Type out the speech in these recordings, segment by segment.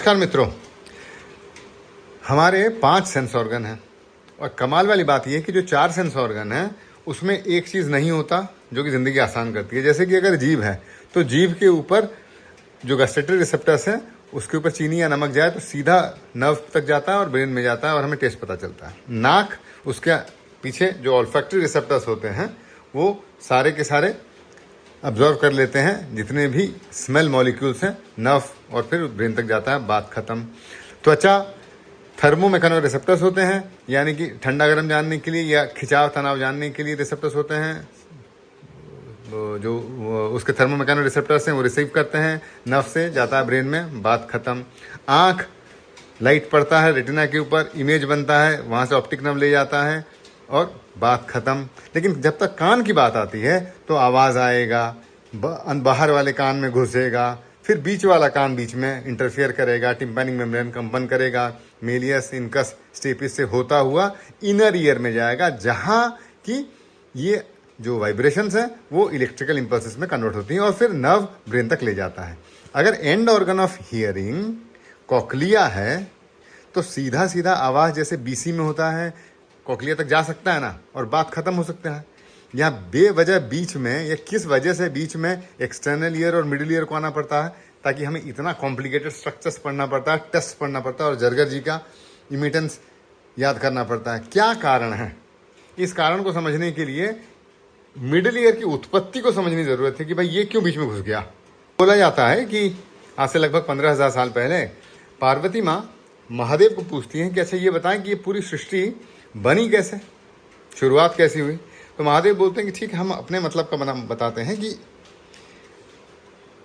नमस्कार मित्रों। हमारे 5 सेंस ऑर्गन हैं और कमाल वाली बात यह कि जो 4 सेंस ऑर्गन हैं उसमें एक चीज़ नहीं होता जो कि ज़िंदगी आसान करती है। जैसे कि अगर जीभ है तो जीभ के ऊपर जो गस्टेटरी रिसेप्टर्स हैं उसके ऊपर चीनी या नमक जाए तो सीधा नर्व तक जाता है और ब्रेन में जाता है और हमें टेस्ट पता चलता है। नाक, उसके पीछे जो ऑल्फैक्टरी रिसेप्टर्स होते हैं वो सारे के सारे अब्जॉर्व कर लेते हैं जितने भी स्मेल मॉलिक्यूल्स हैं, नर्व और फिर ब्रेन तक जाता है, बात खत्म। त्वचा, थर्मोमैकेनो रिसेप्टर्स होते हैं, यानी कि ठंडा गर्म जानने के लिए या खिंचाव तनाव जानने के लिए रिसेप्टर्स होते हैं। जो उसके थर्मोमैकेनो रिसेप्टर्स हैं वो रिसीव करते हैं, नर्व से जाता है ब्रेन में, बात खत्म। आँख, लाइट पड़ता है रेटिना के ऊपर, इमेज बनता है, वहाँ से ऑप्टिक नर्व ले जाता है और बात खत्म। लेकिन जब तक कान की बात आती है तो आवाज़ आएगा, बाहर वाले कान में घुसेगा, फिर बीच वाला कान बीच में इंटरफेयर करेगा, टिम्पैनिक मेम्ब्रेन कंपन करेगा, मेलियस इनकस स्टेपिस से होता हुआ इनर ईयर में जाएगा, जहाँ कि ये जो वाइब्रेशंस हैं वो इलेक्ट्रिकल इम्पल्सेस में कन्वर्ट होती हैं और फिर नर्व ब्रेन तक ले जाता है। अगर and organ of hearing cochlea है तो सीधा सीधा आवाज़ जैसे बीसी में होता है कॉक्लिया तक जा सकता है ना, और बात खत्म हो सकता है। यहाँ बेवजह बीच में या किस वजह से बीच में एक्सटर्नल ईयर और मिडिल ईयर को आना पड़ता है, ताकि हमें इतना कॉम्प्लिकेटेड स्ट्रक्चर्स पढ़ना पड़ता है, टेस्ट पढ़ना पड़ता है और जर्गर जी का इमिटेंस याद करना पड़ता है। क्या कारण है? इस कारण को समझने के लिए मिडिल ईयर की उत्पत्ति को समझने की ज़रूरत है कि भाई ये क्यों बीच में घुस गया। बोला जाता है कि आज से लगभग 15,000 साल पहले पार्वती माँ महादेव को पूछती हैं कि अच्छा ये बताएं कि ये पूरी सृष्टि बनी कैसे, शुरुआत कैसी हुई। तो महादेव बोलते हैं कि ठीक है, हम अपने मतलब का बताते हैं कि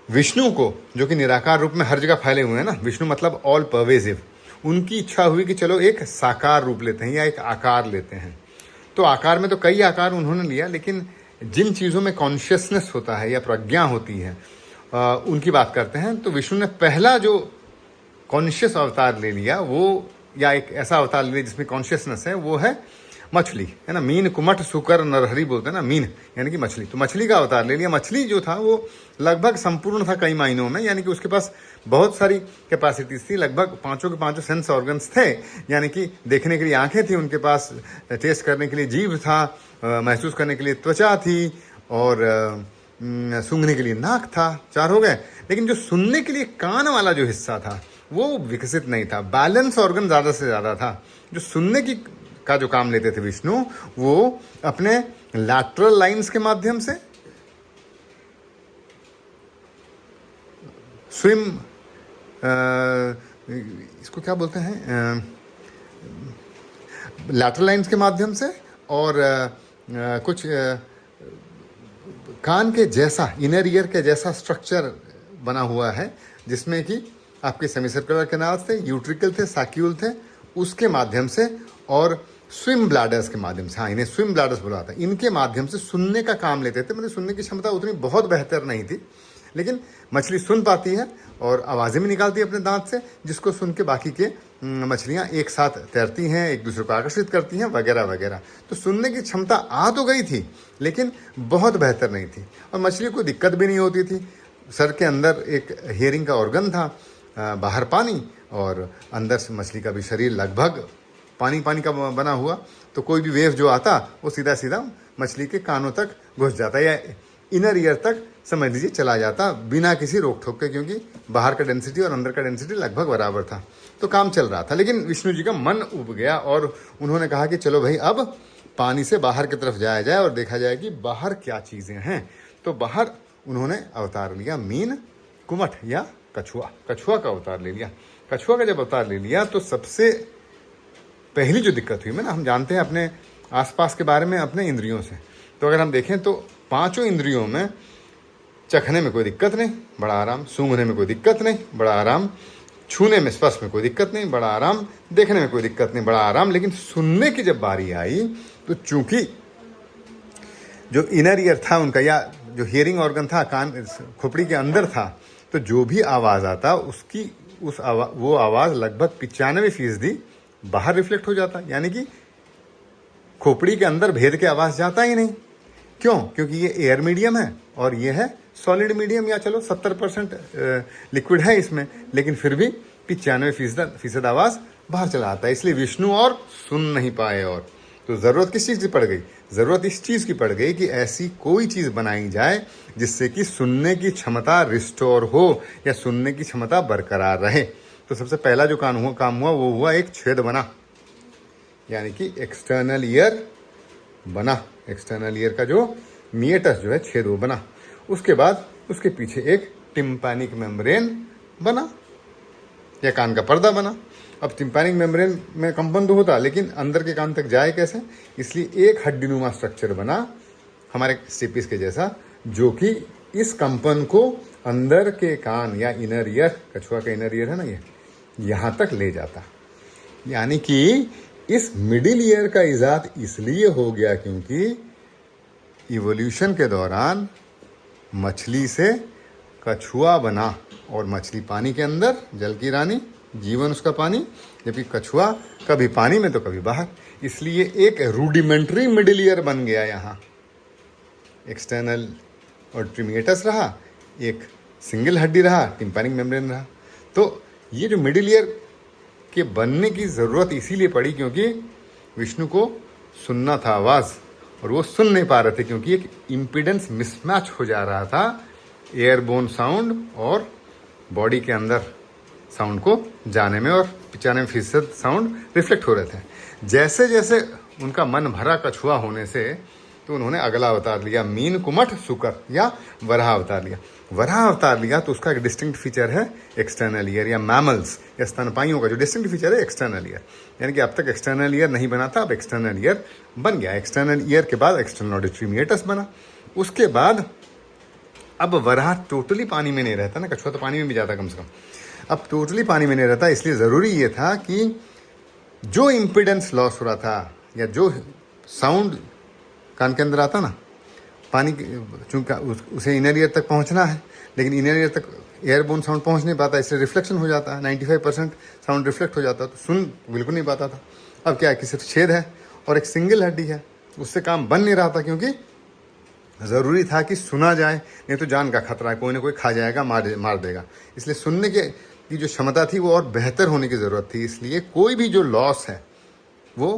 विष्णु को, जो कि निराकार रूप में हर जगह फैले हुए हैं ना, विष्णु मतलब ऑल परवेसिव, उनकी इच्छा हुई कि चलो एक साकार रूप लेते हैं या एक आकार लेते हैं। तो आकार में तो कई आकार उन्होंने लिया, लेकिन जिन चीज़ों में कॉन्शियसनेस होता है या प्रज्ञा होती है उनकी बात करते हैं। तो विष्णु ने पहला जो कॉन्शियस अवतार ले लिया वो, या एक ऐसा अवतार ले लिया जिसमें कॉन्शियसनेस है, वो है मछली, है ना। मीन, कुमठ, सुकर, नरहरी बोलते हैं ना, मीन यानी कि मछली। तो मछली का अवतार ले लिया। मछली जो था वो लगभग संपूर्ण था कई मायनों में, यानी कि उसके पास बहुत सारी कैपेसिटीज थी। लगभग 5 के 5 सेंस ऑर्गन्स थे, यानी कि देखने के लिए आंखें थी उनके पास, टेस्ट करने के लिए जीभ था, महसूस करने के लिए त्वचा थी और सूंघने के लिए नाक था। 4 हो गए। लेकिन जो सुनने के लिए कान वाला जो हिस्सा था वो विकसित नहीं था। बैलेंस ऑर्गन ज़्यादा से ज़्यादा था। जो सुनने की का जो काम लेते थे विष्णु, वो अपने लैटरल लाइंस के माध्यम से स्विम, इसको क्या बोलते हैं, लैटरल लाइंस के माध्यम से, और कुछ कान के जैसा, इनर ईयर के जैसा स्ट्रक्चर बना हुआ है जिसमें कि आपके सेमीसर्कुलर कैनाल्स थे, यूट्रिकल थे, सैक्यूल थे, उसके माध्यम से, और स्विम ब्लैडर्स के माध्यम से, हाँ इन्हें स्विम ब्लैडर्स बोला था, इनके माध्यम से सुनने का काम लेते थे। मतलब सुनने की क्षमता उतनी बहुत बेहतर नहीं थी, लेकिन मछली सुन पाती है और आवाज़ें भी निकालती है अपने दांत से, जिसको सुन के बाकी के मछलियाँ एक साथ तैरती हैं, एक दूसरे को आकर्षित करती हैं, वगैरह वगैरह। तो सुनने की क्षमता आ तो गई थी लेकिन बहुत बेहतर नहीं थी, और मछली को दिक्कत भी नहीं होती थी। सर के अंदर एक हियरिंग का ऑर्गन था, बाहर पानी, और अंदर से मछली का भी शरीर लगभग पानी का बना हुआ। तो कोई भी वेव जो आता वो सीधा सीधा मछली के कानों तक घुस जाता या इनर ईयर तक समझ लीजिए चला जाता, बिना किसी रोक ठोक के, क्योंकि बाहर का डेंसिटी और अंदर का डेंसिटी लगभग बराबर था। तो काम चल रहा था। लेकिन विष्णु जी का मन उब गया और उन्होंने कहा कि चलो भाई अब पानी से बाहर की तरफ जाया जाए और देखा जाए कि बाहर क्या चीज़ें हैं। तो बाहर उन्होंने अवतार लिया मीन, कुमठ या कछुआ का अवतार ले लिया। कछुआ का जब अवतार ले लिया तो सबसे पहली जो दिक्कत हुई, मैं ना, हम जानते हैं अपने आसपास के बारे में अपने इंद्रियों से। तो अगर हम देखें तो 5 इंद्रियों में चखने में कोई दिक्कत नहीं, बड़ा आराम, सूंघने में कोई दिक्कत नहीं, बड़ा आराम, छूने में, स्पर्श में कोई दिक्कत नहीं, बड़ा आराम, देखने में कोई दिक्कत नहीं, बड़ा आराम। लेकिन सुनने की जब बारी आई तो चूंकि जो इनर ईयर था उनका, या जो हियरिंग ऑर्गन था कान खोपड़ी के अंदर था, तो जो भी आवाज़ आता उसकी वो आवाज़ लगभग 95% बाहर रिफ्लेक्ट हो जाता, यानी कि खोपड़ी के अंदर भेद के आवाज़ जाता ही नहीं। क्यों? क्योंकि ये एयर मीडियम है और ये है सॉलिड मीडियम, या चलो 70% लिक्विड है इसमें, लेकिन फिर भी 95% आवाज बाहर चला आता है। इसलिए विष्णु और सुन नहीं पाए। और तो जरूरत किस चीज की पड़ गई? जरूरत इस चीज की पड़ गई कि ऐसी कोई चीज बनाई जाए जिससे कि सुनने की क्षमता रिस्टोर हो या सुनने की क्षमता बरकरार रहे। तो सबसे पहला जो काम हुआ वो हुआ एक छेद बना, यानी कि एक्सटर्नल ईयर बना। एक्सटर्नल ईयर का जो मिएटस जो है छेद वो बना। उसके बाद उसके पीछे एक टिम्पैनिक मेम्ब्रेन बना या कान का पर्दा बना। अब टिम्पैनिक मेम्ब्रेन में कंपन तो होता, लेकिन अंदर के कान तक जाए कैसे? इसलिए एक हड्डीनुमा स्ट्रक्चर बना हमारे स्टेपिस के जैसा, जो कि इस कंपन को अंदर के कान या इनर ईयर, कछुआ का इनर ईयर है ना, ये यहाँ तक ले जाता। यानी कि इस मिडिल ईयर का इजाद इसलिए हो गया क्योंकि इवोल्यूशन के दौरान मछली से कछुआ बना, और मछली पानी के अंदर, जल की रानी, जीवन उसका पानी, जबकि कछुआ कभी पानी में तो कभी बाहर। इसलिए एक रूडिमेंट्री मिडिल ईयर बन गया यहाँ। एक्सटर्नल और ट्रिमिएटस रहा, एक सिंगल हड्डी रहा, टिम्पैनिक मेम्ब्रेन रहा। तो ये जो मिडिल ईयर के बनने की ज़रूरत इसीलिए पड़ी क्योंकि विष्णु को सुनना था आवाज़, और वो सुन नहीं पा रहे थे क्योंकि एक इम्पीडेंस मिसमैच हो जा रहा था एयरबोन साउंड और बॉडी के अंदर साउंड को जाने में, और 95% साउंड रिफ्लेक्ट हो रहे थे। जैसे जैसे उनका मन भरा कछुआ होने से, तो उन्होंने अगला अवतार लिया, मीन कुमठ सुकर या वराह अवतार लिया। वराह अवतार लिया तो उसका एक डिस्टिंक्ट फीचर है एक्सटर्नल ईयर, या मैमल्स या स्तनपाइयों का जो डिस्टिंक्ट फीचर है एक्सटर्नल ईयर। यानी कि अब तक एक्सटर्नल ईयर नहीं बना था, अब एक्सटर्नल ईयर बन गया। एक्सटर्नल ईयर के बाद एक्सटर्नल ऑडिटरी मिएटस बना। उसके बाद अब वराह टोटली पानी में नहीं रहता ना, कछुआ तो पानी में भी जाता कम से कम, अब टोटली पानी में नहीं रहता। इसलिए ज़रूरी ये था कि जो इम्पिडेंस लॉस हो रहा था या जो साउंड कान के अंदर आता ना, पानी चूँकि उसे इनर ईयर तक पहुंचना है, लेकिन इनर ईयर तक एयरबोन साउंड पहुंच नहीं पाता, इसलिए रिफ्लेक्शन हो जाता है। 95% साउंड रिफ्लेक्ट हो जाता, तो सुन बिल्कुल नहीं पाता था। अब क्या है कि सिर्फ छेद है और एक सिंगल हड्डी है, उससे काम बन नहीं रहा था क्योंकि ज़रूरी था कि सुना जाए, नहीं तो जान का खतरा है, कोई ना कोई खा जाएगा, मार देगा। इसलिए सुनने की जो क्षमता थी वो और बेहतर होने की ज़रूरत थी। इसलिए कोई भी जो लॉस है वो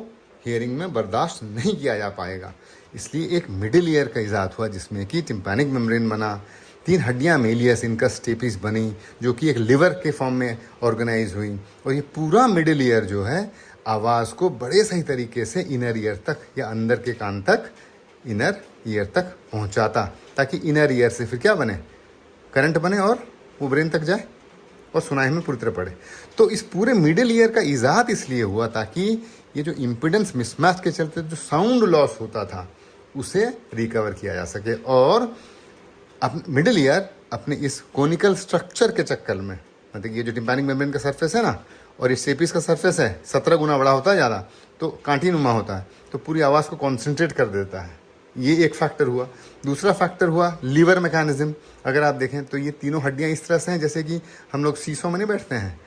हियरिंग में बर्दाश्त नहीं किया जा पाएगा। इसलिए एक मिडिल ईयर का इजाद हुआ जिसमें कि टिम्पैनिक मेम्ब्रेन बना, 3 हड्डियाँ मेलियस इनका स्टेपिस बनी, जो कि एक लिवर के फॉर्म में ऑर्गेनाइज हुई, और ये पूरा मिडिल ईयर जो है आवाज़ को बड़े सही तरीके से इनर ईयर तक या अंदर के कान तक, इनर ईयर तक पहुंचाता, ताकि इनर ईयर से फिर क्या बने, करंट बने और वो ब्रेन तक जाए और सुनाई में पूरी तरह पड़े। तो इस पूरे मिडिल ईयर का इजाद इसलिए हुआ ताकि ये जो इम्पिडेंस मिसमैच के चलते जो साउंड लॉस होता था उसे रिकवर किया जा सके। और मिडिल ईयर अपने इस कोनिकल स्ट्रक्चर के चक्कर में, मतलब ये जो टिम्पैनिक मेम्ब्रेन का सरफेस है ना, और ये स्टेपिस का सरफेस है 17 गुना बड़ा होता है ज़्यादा, तो कांटीनुमा होता है, तो पूरी आवाज़ को कॉन्सेंट्रेट कर देता है। ये एक फैक्टर हुआ। दूसरा फैक्टर हुआ लीवर मैकेनिज्म। अगर आप देखें तो ये तीनों हड्डियाँ इस तरह से हैं जैसे कि हम लोग सीसों में नहीं बैठते हैं,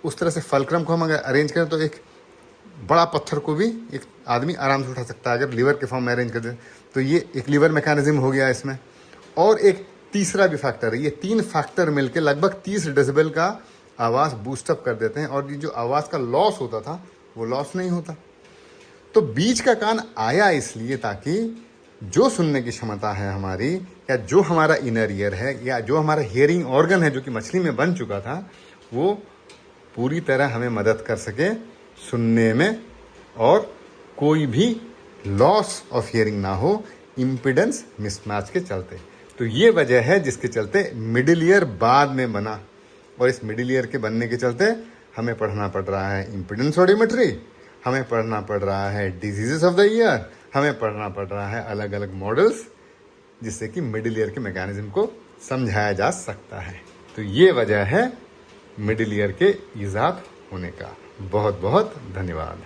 उस तरह से फल्क्रम को हम अगर अरेंज करें तो एक बड़ा पत्थर को भी एक आदमी आराम से उठा सकता है अगर लीवर के फॉर्म में अरेंज कर दें। तो ये एक लीवर मैकेनिज्म हो गया इसमें। और एक तीसरा भी फैक्टर है। ये 3 फैक्टर मिलकर लगभग 30 डेसिबल का आवाज़ बूस्टअप कर देते हैं, और ये जो आवाज़ का लॉस होता था वो लॉस नहीं होता। तो बीच का कान आया इसलिए ताकि जो सुनने की क्षमता है हमारी, या जो हमारा इनर ईयर है, या जो हमारा हियरिंग ऑर्गन है जो कि मछली में बन चुका था, वो पूरी तरह हमें मदद कर सके सुनने में, और कोई भी लॉस ऑफ हियरिंग ना हो इम्पिडेंस मिसमैच के चलते। तो ये वजह है जिसके चलते मिडिल ईयर बाद में बना, और इस मिडिल ईयर के बनने के चलते हमें पढ़ना पड़ रहा है इम्पिडेंस ऑडियोमेट्री, हमें पढ़ना पड़ रहा है डिजीजेस ऑफ द ईयर, हमें पढ़ना पड़ रहा है अलग अलग मॉडल्स, जिससे कि मिडिल ईयर के मैकेनिज्म को समझाया जा सकता है। तो ये वजह है मिडिल ईयर के इजाद होने का। बहुत बहुत धन्यवाद।